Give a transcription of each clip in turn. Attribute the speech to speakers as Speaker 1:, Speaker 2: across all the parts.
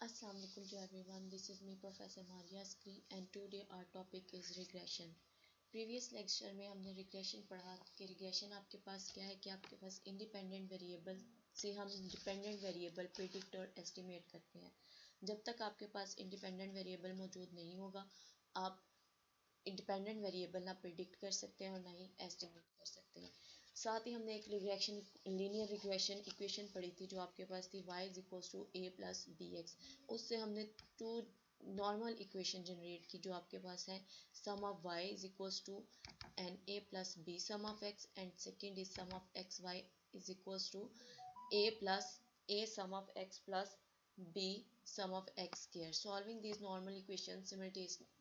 Speaker 1: Assalamu alaikum to everyone. This is me Professor Maria Skri and today our topic is regression. Previous lecture में हमने regression पढ़ा कि regression आपके पास क्या है कि आपके पास इंडिपेंडेंट वेरिएबल से हम डिपेंडेंट वेरिएबल प्रिडिक्ट और एस्टिमेट करते हैं। जब तक आपके पास इंडिपेंडेंट वेरिएबल मौजूद नहीं होगा आप इंडिपेंडेंट वेरिएबल ना प्रिडिक्ट कर सकते हैं और ना ही एस्टिमेट कर सकते हैं। साथ ही हमने एक रिग्रेशन लीनियर रिग्रेशन इक्वेशन पढ़ी थी जो आपके पास थी y is equals to A plus B X. उससे हमने टू नॉर्मल इक्वेशन जनरेट की जो आपके पास है sum of y is equals to N A plus B sum of x and second is sum of x Y is equals to a plus a sum of x plus b sum of x square. Solving these normal equations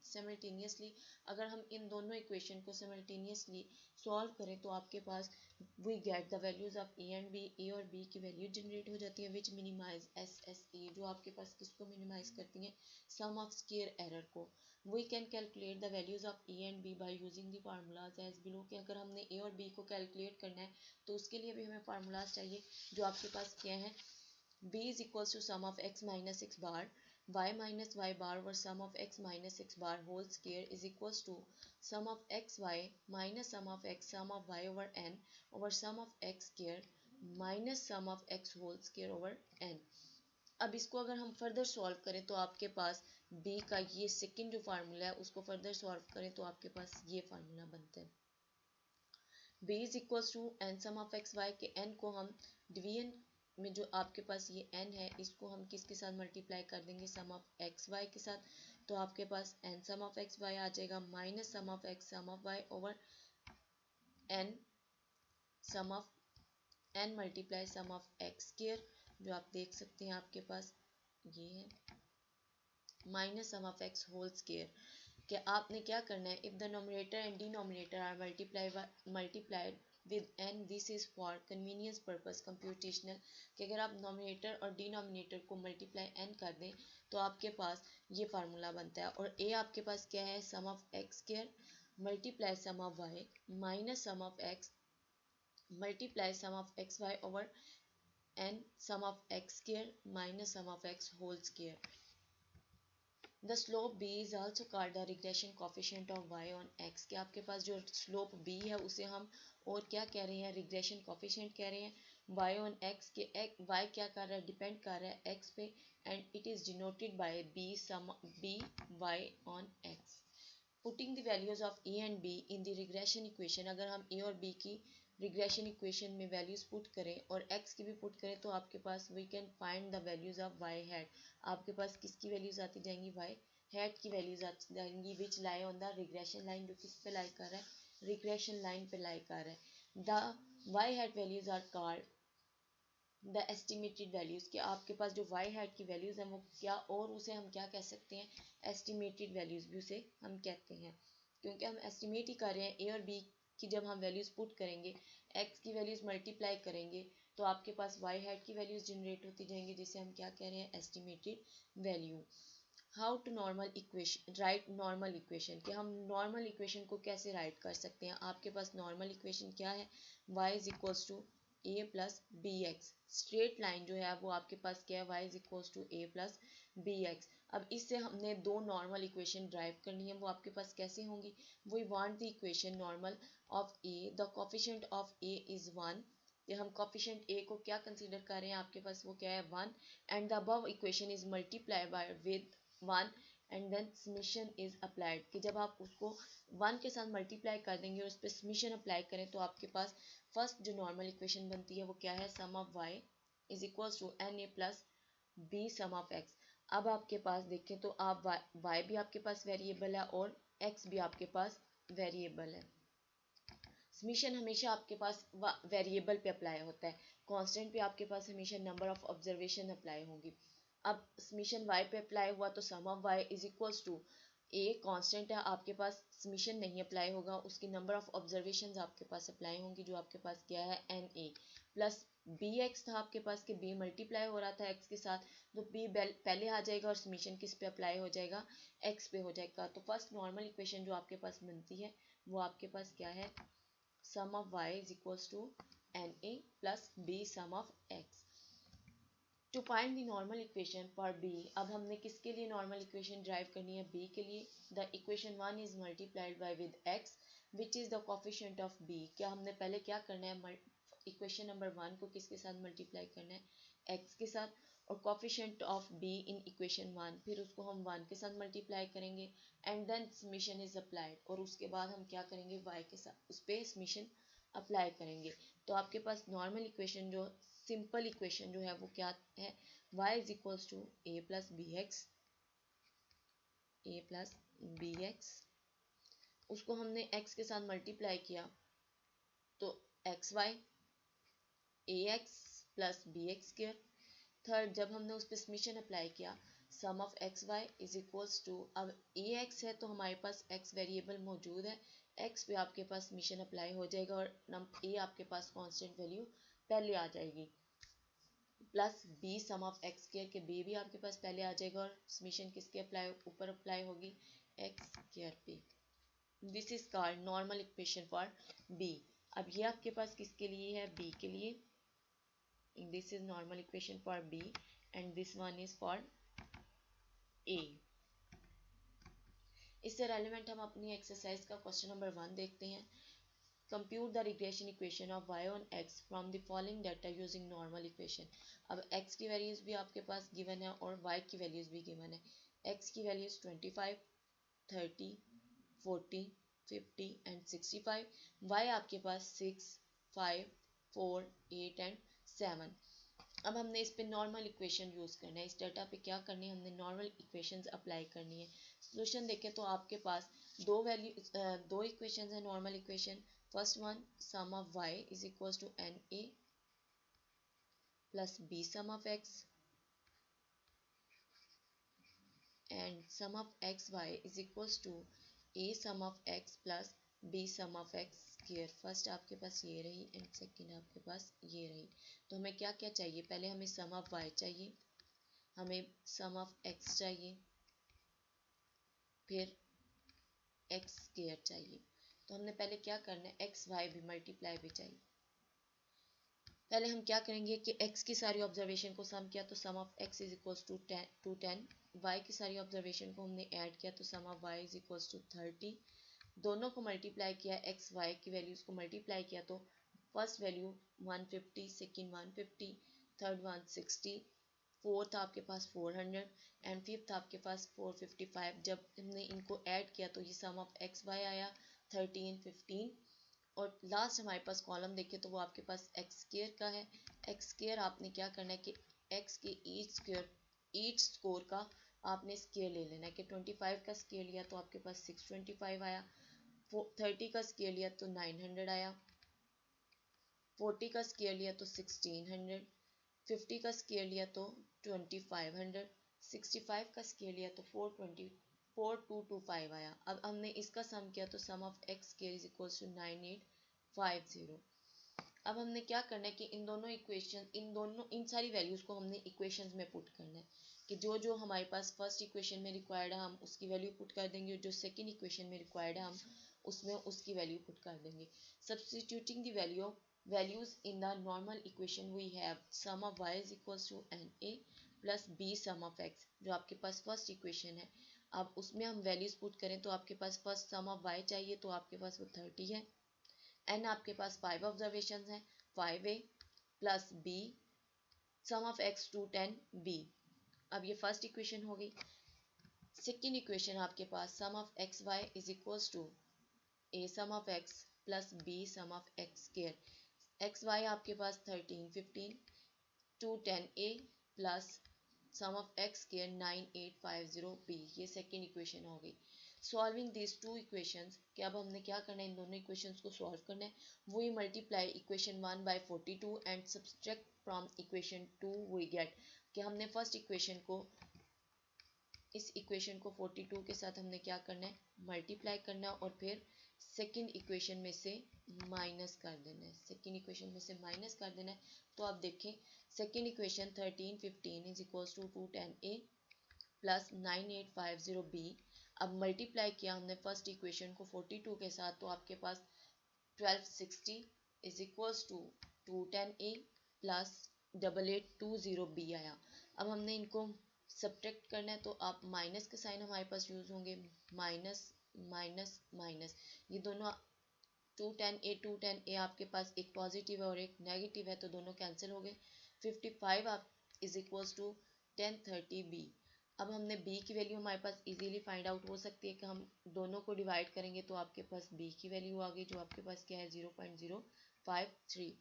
Speaker 1: simultaneously, अगर हम इन दोनों equation को simultaneously solve करें तो आपके पास we get the values of a and b, a और b की value generate हो जाती है which minimize SSA, जो आपके पास किसको मिनिमाइज करती हैं sum of square error को। We can calculate the values of a and b by using the formulas as below, कि अगर हमने a और b को कैलकुलेट करना है तो उसके लिए भी हमें फार्मूलाज चाहिए जो आपके पास क्या है b is equals to sum of x minus x bar y minus y bar over sum of x minus x bar whole square is equals to sum of x y minus sum of x sum of y over n over sum of x square minus sum of x whole square over n। अब इसको अगर हम further solve करें तो आपके पास b का ये second जो फार्मूला है उसको फर्दर सॉल्व करें तो आपके पास ये फार्मूला बनता है b is equals to N sum of x Y के n को हम डिवीजन में जो आपके पास ये n है इसको हम किसके साथ मल्टीप्लाई कर देंगे सम ऑफ एक्स वाई के साथ, तो आपके पास n sum of x y आ जाएगा minus sum of x sum of y over n sum of n multiply sum of x square, जो आप देख सकते हैं आपके पास ये है minus sum of x whole square. कि आपने क्या करना है if the numerator and denominator are multiplied with n this is for convenience purpose computational, कि अगर आप नोमिनेटर और डिनोमिनेटर को मल्टीप्लाई n कर दें तो आपके पास ये फार्मूला बनता है और a आपके पास क्या है sum of x square multiply sum of y minus sum of x multiply sum of x y over n sum of x square minus sum of x whole square. The slope b is also called the regression coefficient of y on x, के आपके पास जो slope b है उसे हम और क्या कह रहे हैं रिग्रेशन कोफिशिएंट कह रहे हैं y ऑन x के y क्या कर रहा है डिपेंड कर रहा है x पे and it is denoted by b sum b y on x। Putting the values of a and b in the regression equation, अगर हम a और b की रिग्रेशन इक्वेशन में वैल्यूज पुट करें और x की भी पुट करें तो आपके पास we can find the values of y hat, आपके पास किसकी वैल्यूज आती जाएंगी y हैड की वैल्यूज आती जाएंगी which lie on the regression line, जो किस पे लाई कर रहा है रिग्रेशन लाइन पे लाई कर रहा है। The y hat values are called the estimated values, कि आपके पास जो y हैड की वैल्यूज हैं वो क्या और उसे हम क्या कह सकते हैं एस्टिमेटेड वैल्यूज भी उसे हम कहते हैं, क्योंकि हम एस्टिमेट ही कर रहे हैं a और b की जब हम वैल्यूज पुट करेंगे x की वैल्यूज मल्टीप्लाई करेंगे तो आपके पास y हैड की वैल्यूज जनरेट होती जाएंगी जिसे हम क्या कह रहे हैं estimated value. How to normal equation right normal equation, कि हम नॉर्मल इक्वेशन को कैसे राइट कर सकते हैं। आपके पास नॉर्मल इक्वेशन क्या है y is equals to A plus B X, straight line जो है वो आपके पास क्या है y is equals to A plus B X. अब इससे हमने दो नॉर्मल इक्वेशन ड्राइव करनी है, वो आपके पास कैसे होंगी we want the equation normal of A the coefficient of A is 1, कि हम कोफिशिएंट ए को क्या कंसीडर कर रहे हैं आपके पास वो क्या है 1 and the above equation is multiply by with 1 and then summation is applied, कि जब आप उसको 1 के साथ मल्टीप्लाई कर देंगे और उस पर समेशन अप्लाई करें तो आपके पास फर्स्ट जो नॉर्मल इक्वेशन बनती है वो क्या है sum of y is equals to N A plus B sum of x। अब आपके पास देखें तो आप y भी आपके पास वेरिएबल है और x भी आपके पास वेरिएबल है। समेशन हमेशा आपके पास वेरिएबल पे अप्लाई होता है, कांस्टेंट पे आपके पास हमेशा नंबर ऑफ ऑब्जर्वेशन अप्लाई होंगी। अब समेशन y पे अप्लाई हुआ तो sum of y is equals to a constant है आपके पास समेशन नहीं अप्लाई होगा उसकी नंबर ऑफ ऑब्जर्वेशंस आपके पास अप्लाई होंगी जो आपके पास क्या है एन ए प्लस बी एक्स था आपके पास कि बी मल्टीप्लाई हो रहा था एक्स के साथ तो बी पहले आ जाएगा और समेशन किस पे अप्लाई हो जाएगा एक्स पे हो जाएगा। तो फर्स्ट नॉर्मल इक्वेशन जो आपके पास बनती है वो आपके पास क्या है sum of y is equals to na plus b sum of x। To find the normal equation for B, अब हमने किसके लिए नॉर्मल इक्वेशन ड्राइव करनी है, बी के लिए। The equation one is multiplied by with X which is the coefficient of B. क्या हमने पहले क्या करना है, इक्वेशन नंबर वन को किसके साथ मल्टीप्लाई करना है, एक्स के साथ, और coefficient of B in equation one, फिर उसको हम वन के साथ मल्टीप्लाई करेंगे and then summation is applied, और उसके बाद हम क्या करेंगे, वाई के साथ उस पर समीशन अप्लाई करेंगे। तो आपके पास नॉर्मल इक्वेशन जो सिंपल इक्वेशन जो है वो क्या है, y is equals to A plus B x, a plus B x, उसको हमने x के साथ मल्टीप्लाई किया तो x y, a x plus B x square. Third, जब हमने उस पर समीशन अप्लाई किया, sum of x Y is equals to, अब ए एक्स है तो हमारे पास एक्स वेरिएबल मौजूद है, एक्स पे आपके पास समीशन अप्लाई हो जाएगा और ए आपके पास कांस्टेंट वैल्यू पहले आ जाएगी, plus B sum of X square के बी भी आपके पास पहले आ जाएगा और समीशन किसके अप्लाई ऊपर अप्लाई होगी, एक्स स्क्र पे। This is called normal equation for B. अब ये आपके पास किसके लिए है, बी के लिए। This is normal equation for B and this one is for A. इससे रेलिवेंट हम अपनी एक्सरसाइज का क्वेश्चन नंबर 1 देखते हैं। Compute the regression equation of y on x from the following data using normal equation. अब x की values भी आपके पास गिवन है और y की वैल्यूज भी गिवन है। x की वैल्यूज 25, 30, 40, 50 एंड 65। y आपके पास 6, 5, 4, 8 एंड 7। अब हमने इस पे नॉर्मल इक्वेशन यूज करना है, इस डाटा पे क्या करनी है, हमने नॉर्मल इक्वेशंस अप्लाई करनी है। सॉल्यूशन देखें तो आपके पास दो इक्वेशंस है normal equation. First one, sum of y is equals to N A plus B sum of x and sum of x Y is equals to A sum of x plus B sum of x square. First आपके पास ये रही and second आपके पास ये रही। तो हमें क्या क्या चाहिए, पहले हमें सम ऑफ y चाहिए, हमें सम ऑफ x चाहिए, फिर एक्स स्क्वायर चाहिए। तो हमने पहले क्या करना है, एक्स वाई भी मल्टीप्लाई भी चाहिए। पहले हम क्या करेंगे कि x की सारी ऑब्जर्वेशन को सम किया तो sum of x is equals to 10, y की सारी ऑब्जर्वेशन को हमने ऐड किया तो sum of y is equals to 30। दोनों को मल्टीप्लाई किया, एक्स वाई की वैल्यूज को मल्टीप्लाई किया तो first value 150, second 150, third 160, fourth आपके पास 400 एंड फिफ्थ आपके पास 455। जब हमने इनको ऐड किया तो ये सम ऑफ एक्स वाई आया 13, 15। और लास्ट हमारे पास कॉलम देखे तो वो आपके पास एक्स स्क्वायर का है। एक्स स्क्वायर आपने क्या करना है कि एक्स के ईच स्कोर का आपने स्क्वायर ले लेना है कि 25 का स्क्वायर लिया तो आपके पास 625 आया, 30 का स्क्वायर लिया तो 900 आया, 40 का स्क्वायर लिया तो 1600, 50 का स्क्वायर लिया तो 2500, 65 का स्क्वायर लिया तो 4225 आया। अब हमने इसका सम किया तो sum of x square is equals to 9850। अब हमने क्या करना है कि इन सारी वैल्यूज को हमने इक्वेशंस में पुट करना है कि जो जो हमारे पास फर्स्ट इक्वेशन में रिक्वायर्ड है हम उसकी वैल्यू पुट कर देंगे, जो सेकंड इक्वेशन में रिक्वायर्ड है हम उसमें उसकी वैल्यू पुट कर देंगे। Substituting the values in the normal equation we have sum of y is equals to na plus b sum of x, जो आपके पास फर्स्ट इक्वेशन है। अब उसमें हम वैल्यूज पुट करें तो आपके पास फर्स्ट सम ऑफ y चाहिए तो आपके पास वो 30 है, n आपके पास 5 ऑब्जर्वेशन है 5a plus b sum of x to 10b। अब ये फर्स्ट इक्वेशन हो गई। सेकेंड इक्वेशन आपके पास sum of x Y is equals to a sum of x plus b sum of x square. X y आपके पास 13, 15 to 10a plus sum of x square 9850b। ये second equation हो गई। Solving this two equations कि अब हमने क्या करना है, इन दोनों इक्वेशंस को सॉल्व करना है। We multiply equation 1 by 42 and subtract from equation 2 we get कि हमने फर्स्ट इक्वेशन को इस इक्वेशन को 42 के साथ हमने क्या करना है, मल्टीप्लाई करना है और फिर सेकेंड इक्वेशन में से माइनस कर देना है, सेकेंड इक्वेशन में से माइनस कर देना है। तो आप देखें second equation 13, 15 is equals to 210a plus 9850b। अब मल्टीप्लाई किया हमने फर्स्ट इक्वेशन को 42 के साथ तो आपके पास 1260 is equals to 210a plus 8820b आया। अब हमने इनको सब्ट्रैक्ट करना है, तो आप माइनस के साइन हमारे पास यूज़ होंगे, माइनस माइनस माइनस, ये दोनों 210 आपके पास एक पॉजिटिव है और एक नेगेटिव है, तो दोनों कैंसिल हो गए। 55 आप इज इक्वल्स टू 1030b। अब हमने b की वैल्यू हमारे पास इजीली फाइंड आउट हो सकती है कि हम दोनों को डिवाइड करेंगे तो आपके पास b की वैल्यू आ गई, जो आपके पास क्या है 0.053।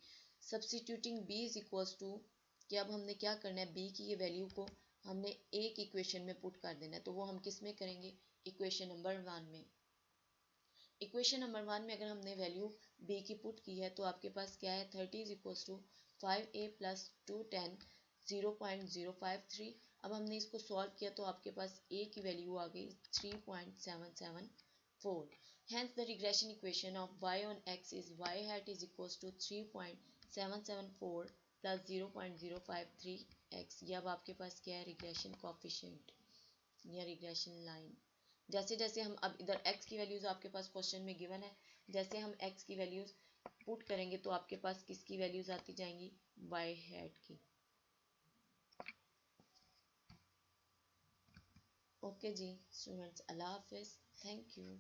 Speaker 1: Substituting b is equals to, कि अब हमने क्या करना है, b की ये वैल्यू को हमने एक इक्वेशन में पुट कर देना है, तो वो हम किस में करेंगे, इक्वेशन नंबर 1 में। इक्वेशन नंबर 1 में अगर हमने वैल्यू b की पुट की है तो आपके पास क्या है, 30 is equals to 5a plus 210 0.053। अब हमने इसको सॉल्व किया तो आपके पास a की वैल्यू आ गई 3.774। Hence the regression equation of y on x is y hat is equals to 3.774 plus 0.053x। ये अब आपके पास क्या है, रिग्रेशन कोफिशिएंट या रिग्रेशन लाइन। जैसे जैसे हम अब इधर x की वैल्यूज आपके पास क्वेश्चन में गिवन है, जैसे हम x की वैल्यूज पुट करेंगे तो आपके पास किसकी वैल्यूज आती जाएंगी, y हैट की। ओके जी स्टूडेंट्स, अल्लाह हाफिज, थैंक यू।